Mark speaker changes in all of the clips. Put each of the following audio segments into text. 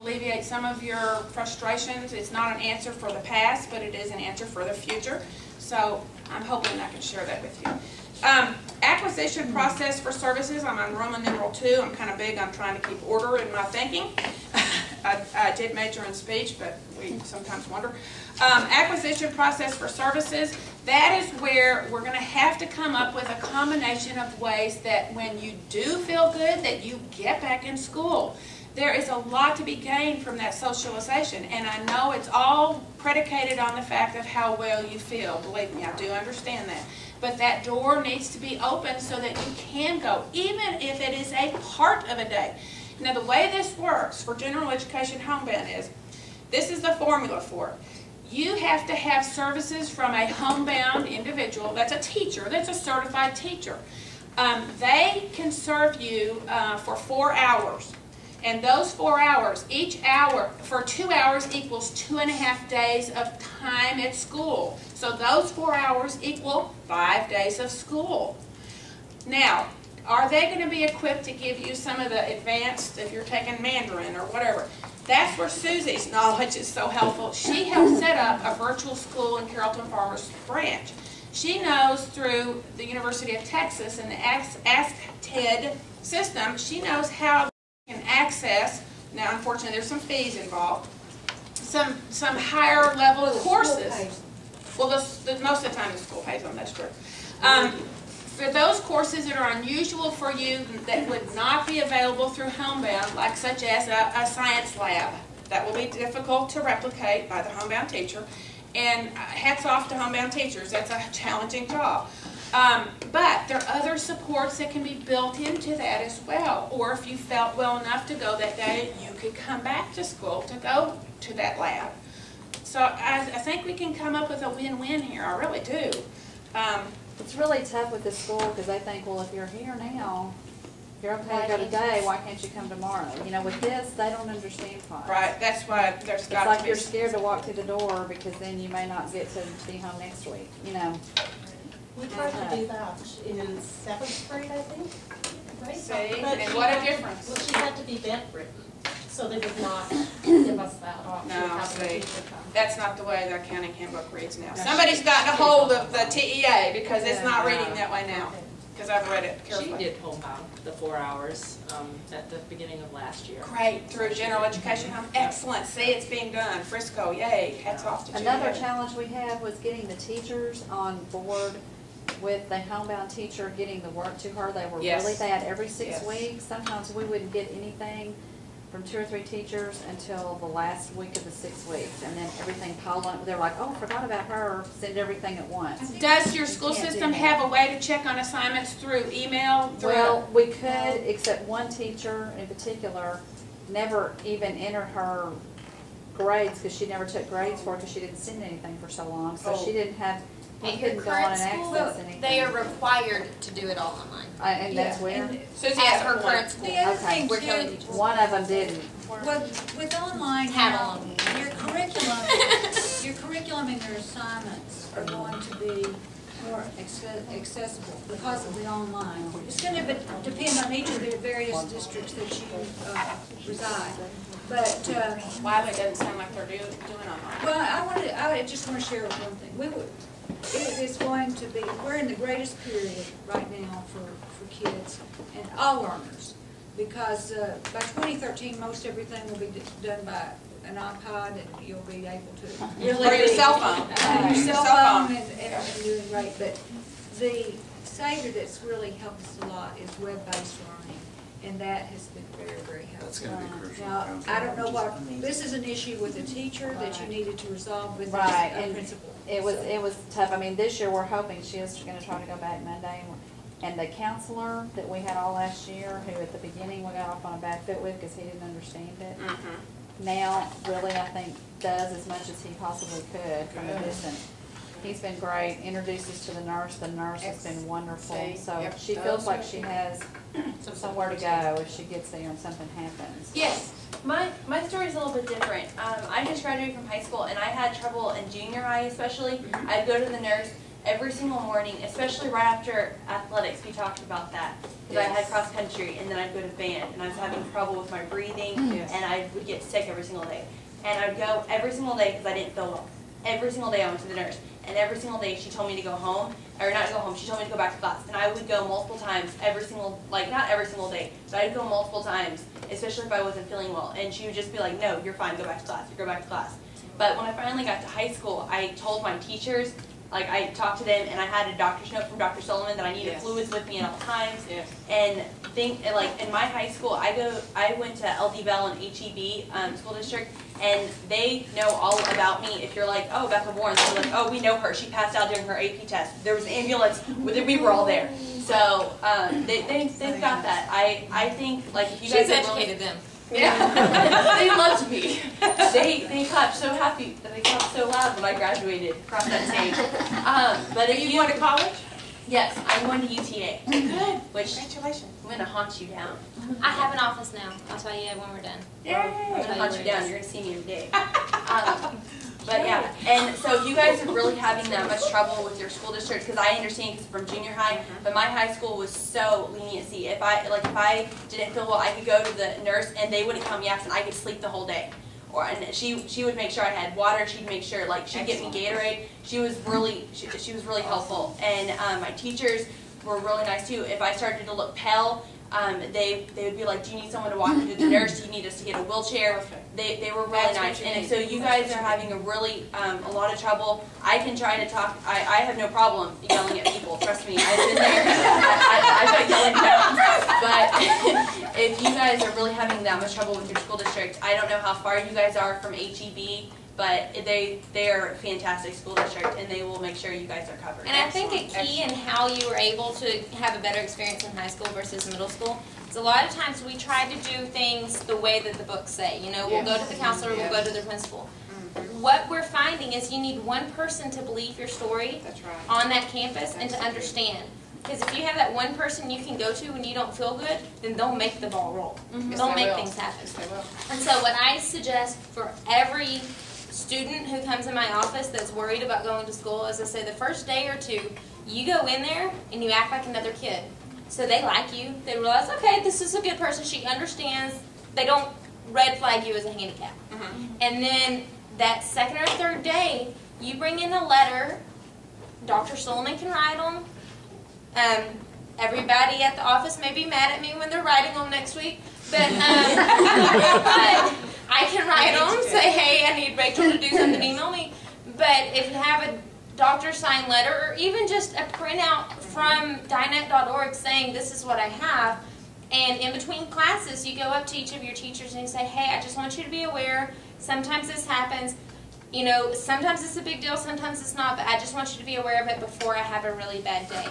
Speaker 1: Alleviate some of your frustrations. It's not an answer for the past, but it is an answer for the future. So I'm hoping I can share that with you. Acquisition process for services. I'm on Roman numeral 2. I'm kind of big on trying to keep order in my thinking. I did major in speech, but we sometimes wonder. Acquisition process for services. That is where we're going to have to come up with a combination of ways that when you do feel good, that you get back in school. There is a lot to be gained from that socialization, and I know it's all predicated on the fact of how well you feel. Believe me, I do understand that. But that door needs to be open so that you can go, even if it is a part of a day. Now, the way this works for general education homebound is, this is the formula for it. You have to have services from a homebound individual that's a teacher, that's a certified teacher. They can serve you for 4 hours. And those 4 hours, each hour for 2 hours equals 2.5 days of time at school. So those 4 hours equal 5 days of school. Now, are they going to be equipped to give you some of the advanced, if you're taking Mandarin or whatever? That's where Susie's knowledge is so helpful. She helped set up a virtual school in Carrollton Farmers Branch. She knows through the University of Texas and the Ask TED system, she knows how can access, now unfortunately there's some fees involved, some higher level courses. Well, most of the time the school pays them, that's true. For those courses that are unusual for you that would not be available through homebound, like such as a science lab, that will be difficult to replicate by the homebound teacher, and hats off to homebound teachers, that's a challenging job. But there are other supports that can be built into that as well. Or if you felt well enough to go that day, you could come back to school to go to that lab. So I think we can come up with a win-win here. I really do.
Speaker 2: It's really tough with the school because they think, well, if you're here now, you're okay to go today, why can't you come tomorrow? You know, with this, they don't understand pods.
Speaker 1: Right, that's why there's got to be.
Speaker 2: It's like you're scared to walk through the door because then you may not get to be home next week, you know.
Speaker 3: We tried to do that in 7th grade, I think. Right?
Speaker 1: See, and what a difference.
Speaker 3: Well, she had to be bedridden, so they would not give us that option.
Speaker 1: No, see, that's not the way the accounting handbook reads now. Somebody's gotten a hold of the TEA because it's not reading that way now. Because I've read it carefully.
Speaker 4: She did homebound the 4 hours at the beginning of last year.
Speaker 1: Great, through general education home. Excellent. See, it's being done. Frisco, yay. Hats off to you.
Speaker 2: Another challenge we had was getting the teachers on board with the homebound teacher, getting the work to her. They were really bad every 6 weeks. Sometimes we wouldn't get anything from 2 or 3 teachers until the last week of the 6 weeks, and then everything piled on. They're like, oh, forgot about her, send everything at once.
Speaker 1: Does your school system have a way to check on assignments through email?
Speaker 2: Well, we could, except one teacher in particular never even entered her grades because she never took grades for it because she didn't send anything for so long, so she didn't have.
Speaker 5: At your current school, they are required to do it all online.
Speaker 2: And that's where?
Speaker 5: At her current school.
Speaker 6: The other thing too,
Speaker 2: one of them didn't.
Speaker 6: With online now, your curriculum and your assignments are going to be more accessible because of the online. It's going to depend on each of the various districts that you reside. But
Speaker 1: why it doesn't sound like they're doing online?
Speaker 6: Well, I just want to share one thing. It is going to be, we're in the greatest period right now for kids and all learners, because by 2013 most everything will be done by an iPod and you'll be able to
Speaker 1: or your cell phone.
Speaker 6: Your cell phone and doing great. But the savior that's really helped us a lot is web-based learning, and that has been very, very helpful.
Speaker 7: That's going to be crucial.
Speaker 6: Now, I don't know what, this is an issue with a teacher that you needed to resolve with
Speaker 2: a
Speaker 6: principal.
Speaker 2: It was tough. I mean, this year we're hoping she is going to try to go back Monday. And the counselor that we had all last year, who at the beginning we got off on a bad foot with because he didn't understand it, now really I think does as much as he possibly could from a distance. He's been great. Introduces to the nurse. The nurse has been wonderful. So she feels like she has somewhere to go if she gets there and something happens.
Speaker 8: Yes. My story is a little bit different. I just graduated from high school and I had trouble in junior high especially. I'd go to the nurse every single morning, especially right after athletics, we talked about that. Because I had cross country, and then I'd go to band, and I was having trouble with my breathing, and I would get sick every single day. And I'd go every single day because I didn't feel well. Every single day I went to the nurse, and every single day she told me to go home, or not to go home, she told me to go back to class. And I would go multiple times every single, like not every single day, but I'd go multiple times, especially if I wasn't feeling well. And she would just be like, no, you're fine, go back to class, go back to class. But when I finally got to high school, I told my teachers, like I talked to them, and I had a doctor's note from Dr. Sullivan that I needed fluids with me at all times. And like in my high school, I went to LD Bell and HEB school district, and they know all about me. If you're like, oh, Becca Warren, they're like, oh, we know her. She passed out during her AP test. There was an ambulance. We were all there. So they've got that. I think like if you guys
Speaker 5: She's educated them.
Speaker 8: Yeah, they loved me. They clapped so happy, they clapped so loud when I graduated across that stage. But if you went to college? Yes, I'm going to UTA.
Speaker 1: Good.
Speaker 8: Which
Speaker 1: Congratulations.
Speaker 8: I'm going to haunt you down.
Speaker 5: I have an office now. I'll tell you when we're done.
Speaker 1: Yay.
Speaker 8: I'm going to hunt you down. You're going to see me every day. But yeah, and so if you guys are really having that much trouble with your school district, because I understand because from junior high, but my high school was so leniency. If I didn't feel well, I could go to the nurse and they wouldn't come yaps and I could sleep the whole day. And she would make sure I had water. She'd make sure she'd get me Gatorade. She was really helpful, and my teachers were really nice too. If I started to look pale, they would be like, do you need someone to walk you to the nurse? Do you need us to get a wheelchair? They were really nice. And so you guys are having a lot of trouble. I can try to talk. I have no problem yelling at people. Trust me, I've been there. I've got yelling down. But if you guys are really having that much trouble with your school district, I don't know how far you guys are from HEB. But they are a fantastic school district, and they will make sure you guys are covered.
Speaker 5: And I think a key in how you were able to have a better experience in high school versus middle school is a lot of times we try to do things the way that the books say. You know, we'll go to the counselor, we'll go to the principal. What we're finding is you need one person to believe your story on that campus and to understand. Because if you have that one person you can go to when you don't feel good, then they'll make the ball roll. They'll make things happen. And so what I suggest for every student who comes in my office that's worried about going to school, as I say, the first day or two, you go in there and you act like another kid. So they like you. They realize, okay, this is a good person. She understands. They don't red flag you as a handicap. And then that second or third day, you bring in a letter. Dr. Solomon can write them. Everybody at the office may be mad at me when they're writing them next week. But, but I can write them, say, hey, I need Rachel to do something, email me. But if you have a doctor sign letter or even just a printout from Dinette.org saying this is what I have, and in between classes you go up to each of your teachers and you say, hey, I just want you to be aware, sometimes this happens. You know, sometimes it's a big deal, sometimes it's not, but I just want you to be aware of it before I have a really bad day.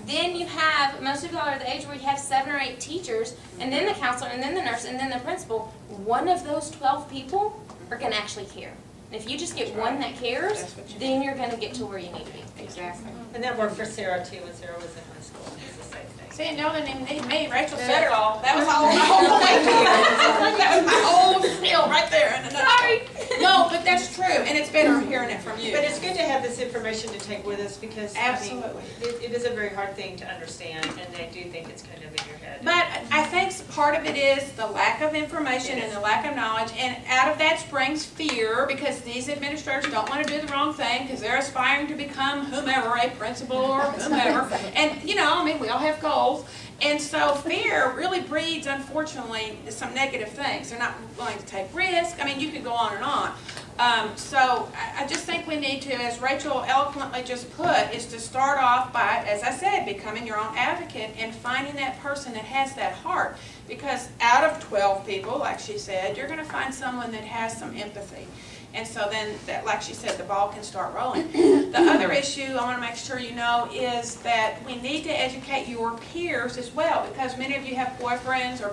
Speaker 5: Then you have, most of y'all are the age where you have 7 or 8 teachers, and then the counselor, and then the nurse, and then the principal. One of those 12 people are going to actually care. And if you just get one that cares, then you're going to get to where you need to be.
Speaker 1: Exactly.
Speaker 4: And that worked for Sarah too when Sarah was in high school. It was the same thing.
Speaker 1: See, no, they didn't need me. Rachel said it all. That was my whole point here. That was my whole spiel right there. Sorry. No, but that's true, and it's better hearing it from you.
Speaker 4: But it's good to have this information to take with us because
Speaker 1: Absolutely.
Speaker 4: I mean, it is a very hard thing to understand, and I do think it's kind of in your head.
Speaker 1: But I think part of it is the lack of information and the lack of knowledge, and out of that springs fear, because these administrators don't want to do the wrong thing because they're aspiring to become whomever, a principal or whomever. And, you know, I mean, we all have goals. And so fear really breeds, unfortunately, some negative things. They're not willing to take risks. I mean, you could go on and on. So I just think we need to, as Rachel eloquently just put, is to start off by, as I said, becoming your own advocate and finding that person that has that heart. Because out of 12 people, like she said, you're going to find someone that has some empathy. And so then, that, like she said, the ball can start rolling. The other issue I want to make sure you know is that we need to educate your peers as well, because many of you have boyfriends or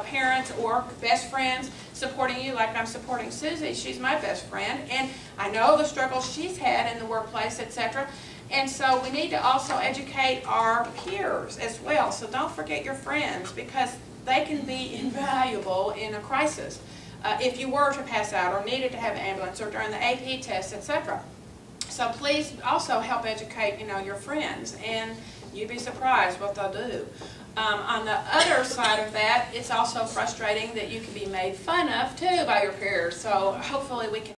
Speaker 1: parents or best friends supporting you, like I'm supporting Susie. She's my best friend, and I know the struggles she's had in the workplace, etc. And so we need to also educate our peers as well. So don't forget your friends, because they can be invaluable in a crisis. If you were to pass out or needed to have an ambulance or during the AP test, etc. So please also help educate, your friends, and you'd be surprised what they'll do. On the other side of that, it's also frustrating that you can be made fun of too by your peers. So hopefully we can